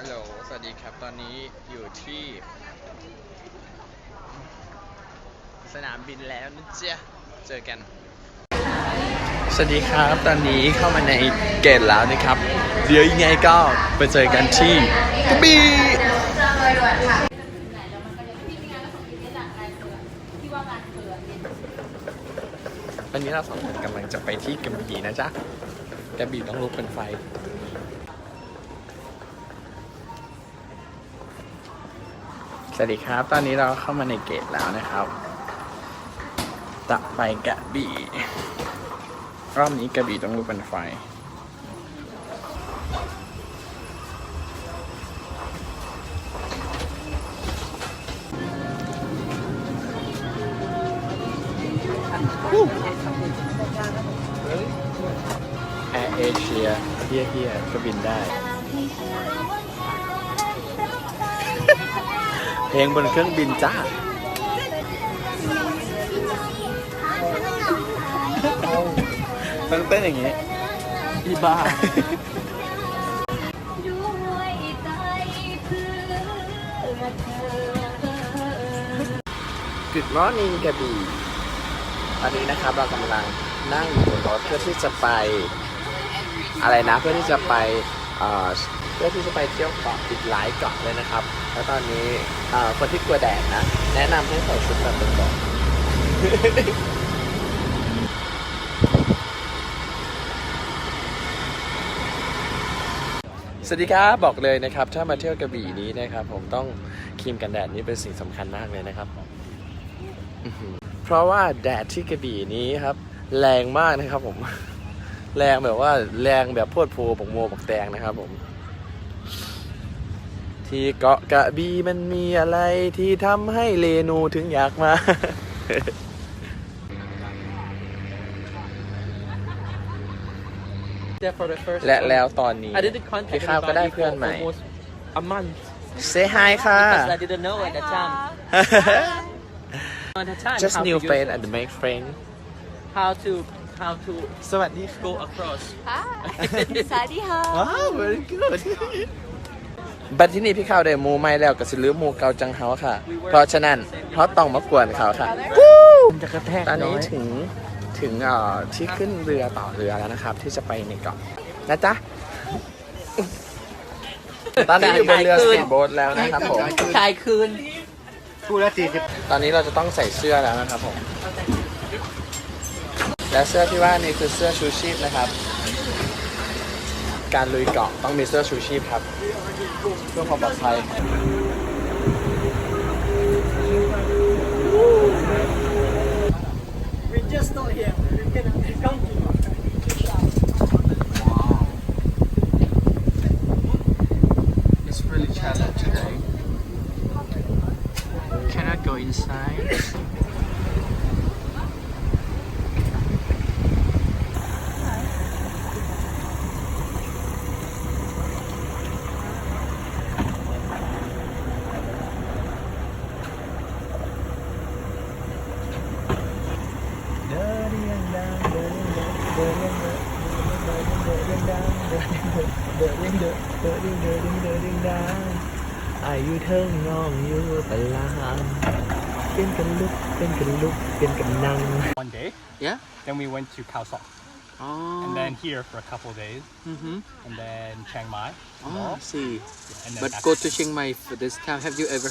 ฮัลโหลสวัสดีครับตอนนี้อยู่ที่สนามบินแล้วนะจ๊ะเจอกันสวัสดีครับตอนนี้เข้ามาในเกตแล้วนะครับเดี๋ยวยังไงก็ไปเจอกันที่กระบี่วันนี้เราสองคนกำลังจะไปที่กระบี่นะจ๊ะกระบี่ต้องลุกเป็นไฟสวัสดีครับตอนนี้เราเข้ามาในเกตแล้วนะครับจะไปกระบี่รอบนี้กระบี่ต้องลุกเป็นไฟแอร์เอเชียเฮียก็บินได้เพลงบนเครื่องบินจ้าต้องเต้นอย่างงี้อีบ้าGood morning กระบี่ตอนนี้นะครับเรากำลังนั่งอยู่บนรถเพื่อที่จะไปอะไรนะเพื่อที่จะไปเที่ยวเกาะอีกหลายเกาะเลยนะครับแล้วตอนนี้คนที่กลัวแดดนะแนะนำให้ใส่ชุดแบบเป็นเกาะสวัสดีครับบอกเลยนะครับถ้ามาเที่ยวกระบี่นี้นะครับผมต้องครีมกันแดดนี้เป็นสิ่งสำคัญมากเลยนะครับเพราะว่าแดดที่กระบี่นี้ครับแรงมากนะครับผมแรงแบบว่าแรงแบบพวดโผปกโมปกแตงนะครับผมที่เกาะกระบี่มันมีอะไรที่ทำให้เรนูถึงอยากมาและแล้วตอนนี้พี่ข้าวก็ได้เพื่อนใหม่ Say hi ค่ะ Just new friend and make friend how to สวัสดี go across สวัสดีค่ะ ว้าว very good บัดที่นี่พี่ข้าวได้มูไม่แล้วก็สิลืมมูเกาจังเฮาค่ะเพราะฉะนั้นเขาต้องมากวนเขาค่ะจะกระแทกตอนนี้ถึงที่ขึ้นเรือต่อเรือแล้วนะครับที่จะไปในเกาะนะจ๊ะตอนนี้อยู่บนเรือสปีดโบ๊ทแล้วนะครับผม ชายคืน คู่ละ40ตอนนี้เราจะต้องใส่เสื้อแล้วนะครับผมและเสื้อที่ว่านี่คือเสื้อชูชีพนะครับการลุยเกาะต้องมีเสื้อชูชีพครับเพื่อความปลอดภัยIt's really challenging today. Cannot go inside. Are you turning on you ตะลางเป็นกันลุกเป็นกันนั่ง One day, yeah then we went to Khao Sok, oh and then here for a couple of days, and then Chiang Mai. tomorrow. see And then but back go to to Chiang Mai for this time have you ever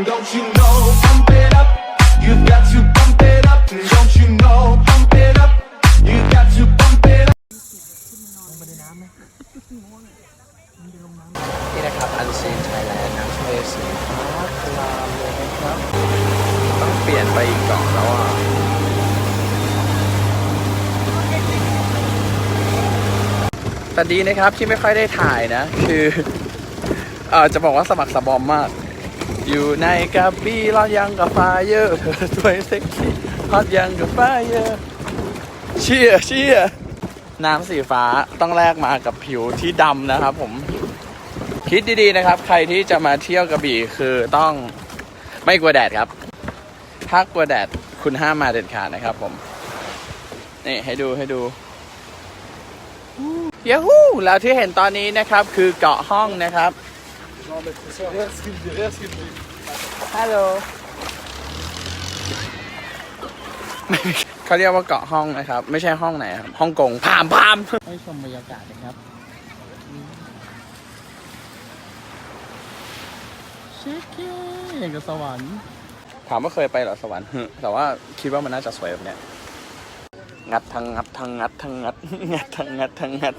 Don't you know, pump it up. You've got to pump it up. Don't you know, pump it up. You've got to pump it up. นี่นะครับอันซีนไทยแลนด์น้ำทะเลสีฟ้าครามเลยนะครับต้องเปลี่ยนไปอีกเกาะแล้วอ่ะแต่ดีนะครับที่ไม่ค่อยได้ถ่ายนะคือจะบอกว่าสมัครสบอมมากอยู่ในกระบี่ร้อนยังกับไฟเยอร์เธอสวยเซ็กซี่ฮอตยังกับไฟเยอร์เชี่ยน้ำสีฟ้าต้องแลกมากับผิวที่ดำนะครับผมคิดดีๆนะครับใครที่จะมาเที่ยวกระบี่คือต้องไม่กลัวแดดครับถ้ากลัวแดดคุณห้ามมาเด็ดขาดนะครับผมนี่ให้ดู ยาฮูแล้วที่เห็นตอนนี้นะครับคือเกาะห้องนะครับฮัลโหลเขาเรียกว่าเกาะห้องนะครับ ไม่ใช่ห้องไหนครับฮ่องกงพามให้ชมบรรยากาศนะครับเช็คเก้อย่างกับสวรรค์ถามว่าเคยไปเหรอสวรรค์ แต่ว่าคิดว่ามันน่าจะสวยแบบเนี้ยงัดทั้งงัดทั้งงัดทั้งงัดงัดทั้งงัดทั้งงัด